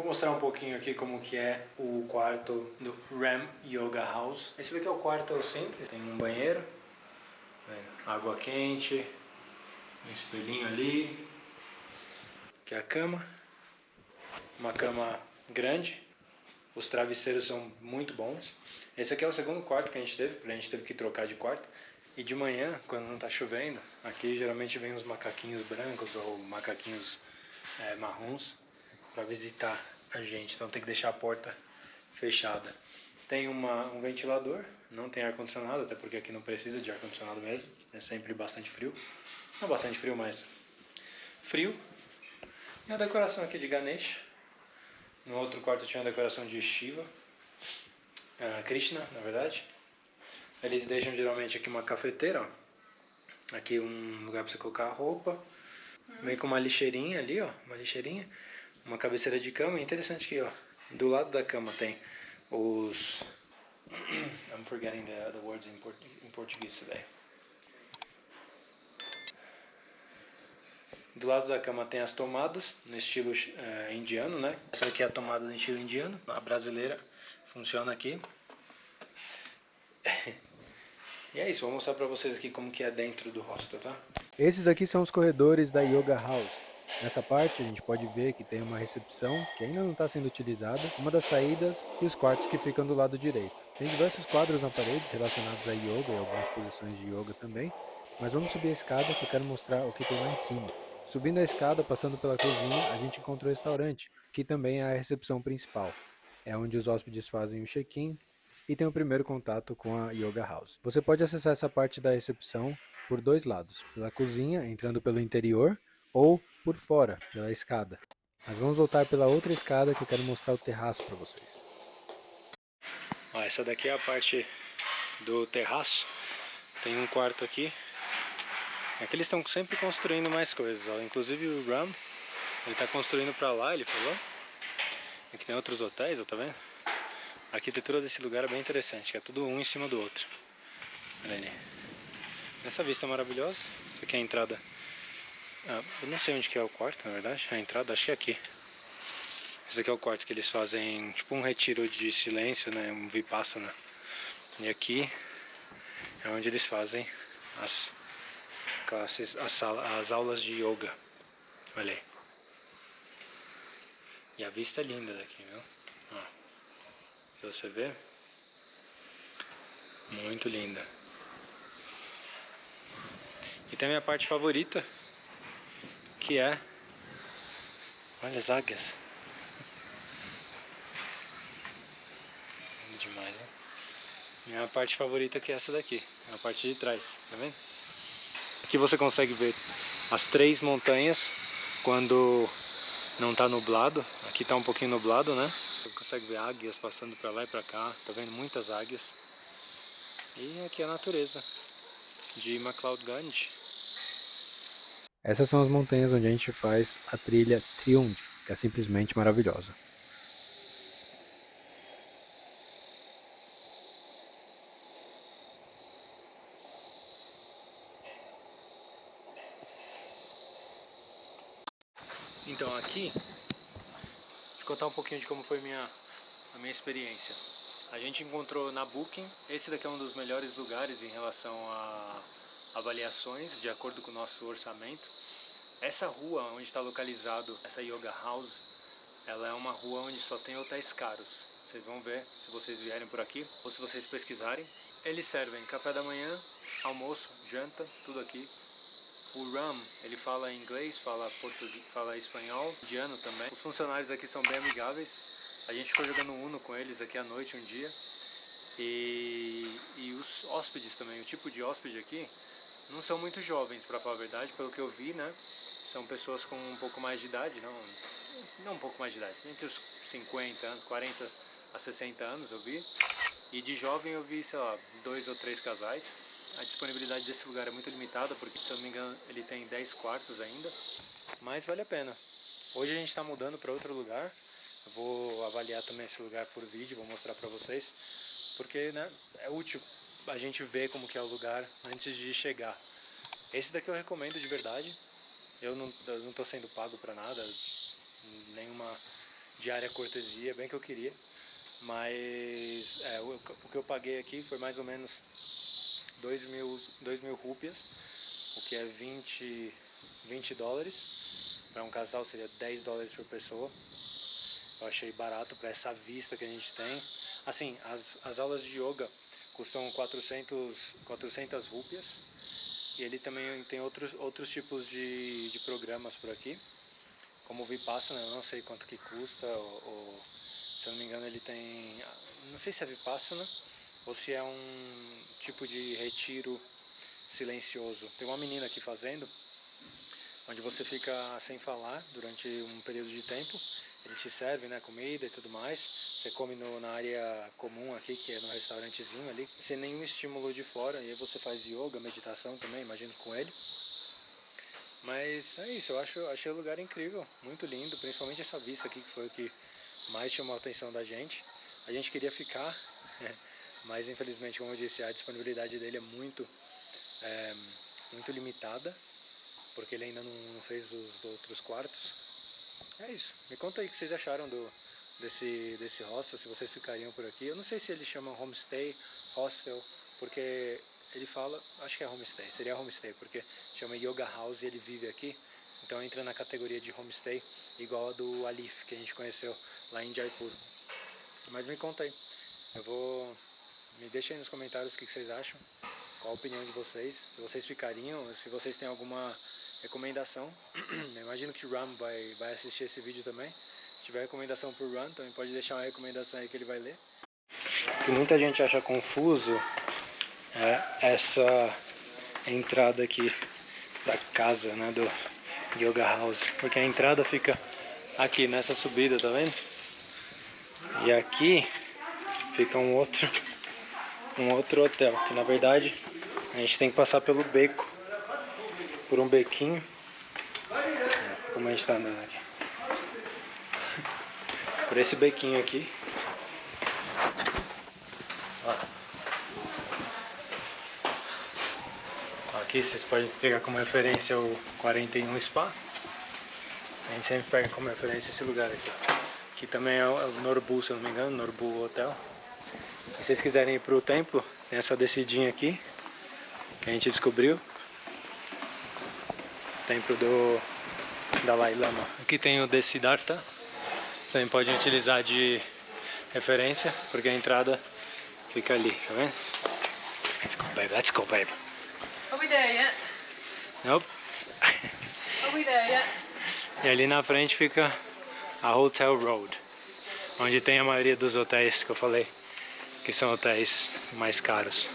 mostrar um pouquinho aqui como que é o quarto do Ram Yoga House. Esse daqui é o quarto simples, tem um banheiro, água quente, um espelhinho ali, aqui é a cama, uma cama grande, os travesseiros são muito bons. Esse aqui é o segundo quarto que a gente teve que trocar de quarto. E de manhã, quando não está chovendo, aqui geralmente vem os macaquinhos brancos ou macaquinhos marrons para visitar a gente, então tem que deixar a porta fechada. Tem um ventilador, não tem ar-condicionado, até porque aqui não precisa de ar-condicionado mesmo, é sempre bastante frio. Não bastante frio, mas frio. E a decoração aqui de Ganesha. No outro quarto tinha uma decoração de Shiva, Krishna, na verdade. Eles deixam geralmente aqui uma cafeteira, ó. Aqui um lugar para você colocar a roupa. Meio com uma lixeirinha ali, ó. Uma lixeirinha. Uma cabeceira de cama. Interessante que, ó, do lado da cama tem os... I'm forgetting the words in português today. Do lado da cama tem as tomadas, no estilo indiano, né? Essa aqui é a tomada no estilo indiano. A brasileira funciona aqui. E é isso, vou mostrar pra vocês aqui como que é dentro do hostel, tá? Esses aqui são os corredores da Yoga House. Nessa parte a gente pode ver que tem uma recepção que ainda não está sendo utilizada, uma das saídas e os quartos que ficam do lado direito. Tem diversos quadros na parede relacionados a yoga e algumas posições de yoga também, mas vamos subir a escada que eu quero mostrar o que tem lá em cima. Subindo a escada, passando pela cozinha, a gente encontra o restaurante, que também é a recepção principal. É onde os hóspedes fazem o check-in e tem o primeiro contato com a Yoga House. Você pode acessar essa parte da recepção por dois lados, pela cozinha, entrando pelo interior, ou por fora, pela escada. Mas vamos voltar pela outra escada que eu quero mostrar o terraço para vocês. Ó, essa daqui é a parte do terraço. Tem um quarto aqui. Aqui eles estão sempre construindo mais coisas, ó. Inclusive o Ram, ele está construindo para lá, ele falou. Aqui tem outros hotéis, ó, tá vendo? A arquitetura desse lugar é bem interessante, que é tudo um em cima do outro. Olha ali. Essa vista maravilhosa. Essa aqui é a entrada. Eu não sei onde que é o quarto, na verdade. A entrada acho que é aqui. Esse aqui é o quarto que eles fazem tipo um retiro de silêncio, né? Um vipassana. E aqui é onde eles fazem as classes, as aulas de yoga. Olha aí. E a vista é linda daqui, viu? Ó, se você ver, muito linda. E tem a minha parte favorita, que é... Olha as águias. Lindo demais, né? Minha parte favorita que é essa daqui, a parte de trás, tá vendo? Aqui você consegue ver as três montanhas quando não tá nublado. Aqui tá um pouquinho nublado, né? Você consegue ver águias passando pra lá e pra cá, tá vendo muitas águias. E aqui é a natureza de McLeodganj. Essas são as montanhas onde a gente faz a trilha Triund, que é simplesmente maravilhosa. Então aqui, vou contar um pouquinho de como foi a minha experiência. A gente encontrou na Booking, esse daqui é um dos melhores lugares em relação a avaliações, de acordo com o nosso orçamento. Essa rua onde está localizado essa Yoga House, ela é uma rua onde só tem hotéis caros. Vocês vão ver se vocês vierem por aqui, ou se vocês pesquisarem. Eles servem café da manhã, almoço, janta, tudo aqui. O Ram, ele fala inglês, fala português, fala espanhol, indiano também. Os funcionários aqui são bem amigáveis. A gente ficou jogando Uno com eles aqui à noite um dia. E os hóspedes também, o tipo de hóspede aqui, não são muito jovens, para falar a verdade, pelo que eu vi, né? São pessoas com um pouco mais de idade, não um pouco mais de idade, entre os 50 anos, 40 a 60 anos eu vi. E de jovem eu vi, sei lá, 2 ou 3 casais. A disponibilidade desse lugar é muito limitada, porque se eu não me engano ele tem 10 quartos ainda. Mas vale a pena. Hoje a gente está mudando para outro lugar. Eu vou avaliar também esse lugar por vídeo, vou mostrar para vocês. Porque, né, é útil a gente ver como que é o lugar antes de chegar. Esse daqui eu recomendo de verdade. Eu não tô sendo pago para nada, nenhuma de área cortesia, bem que eu queria. Mas o que eu paguei aqui foi mais ou menos 2.000 rúpias, o que é 20 dólares. Para um casal seria 10 dólares por pessoa. Eu achei barato para essa vista que a gente tem. Assim, as aulas de yoga custam 400 rúpias. E ele também tem outros tipos de programas por aqui. Como o Vipassana, eu não sei quanto que custa, se eu não me engano ele tem, não sei se é Vipassana ou se é um tipo de retiro silencioso. Tem uma menina aqui fazendo, onde você fica sem falar durante um período de tempo. Ele te serve, né, comida e tudo mais. Você come na área comum aqui, que é no restaurantezinho ali, sem nenhum estímulo de fora. E aí você faz yoga, meditação também, imagino, com ele. Mas é isso, achei o lugar incrível, muito lindo, principalmente essa vista aqui que foi o que mais chamou a atenção da gente. A gente queria ficar, mas infelizmente, como eu disse, a disponibilidade dele é muito limitada, porque ele ainda não fez os outros quartos. É isso, me conta aí o que vocês acharam desse hostel, se vocês ficariam por aqui. Eu não sei se ele chama homestay, hostel, porque ele fala, acho que é homestay, seria homestay, porque chama Yoga House e ele vive aqui, então entra na categoria de homestay, igual a do Alif, que a gente conheceu lá em Jaipur. Mas me conta aí, me deixa aí nos comentários o que vocês acham, qual a opinião de vocês, se vocês ficariam, se vocês têm alguma recomendação. Eu imagino que o Ram vai assistir esse vídeo também. Se tiver recomendação pro Ram, também pode deixar uma recomendação aí que ele vai ler. O que muita gente acha confuso é essa entrada aqui da casa, né, do Yoga House, porque a entrada fica aqui nessa subida, tá vendo? E aqui fica um outro hotel, que na verdade a gente tem que passar pelo beco, por um bequinho, como a gente tá andando aqui, por esse bequinho aqui. Aqui vocês podem pegar como referência o 41 Spa. A gente sempre pega como referência esse lugar aqui. Aqui também é o Norbu, se eu não me engano, Norbu Hotel. Se vocês quiserem ir pro templo, tem essa descidinha aqui, que a gente descobriu. Templo do Dalai Lama. Aqui tem o de Siddhartha. Também podem utilizar de referência, porque a entrada fica ali, tá vendo? Let's go, babe. Let's go, babe. Are we there yet? Nope. Are we there yet? E ali na frente fica a Hotel Road, onde tem a maioria dos hotéis que eu falei, que são hotéis mais caros.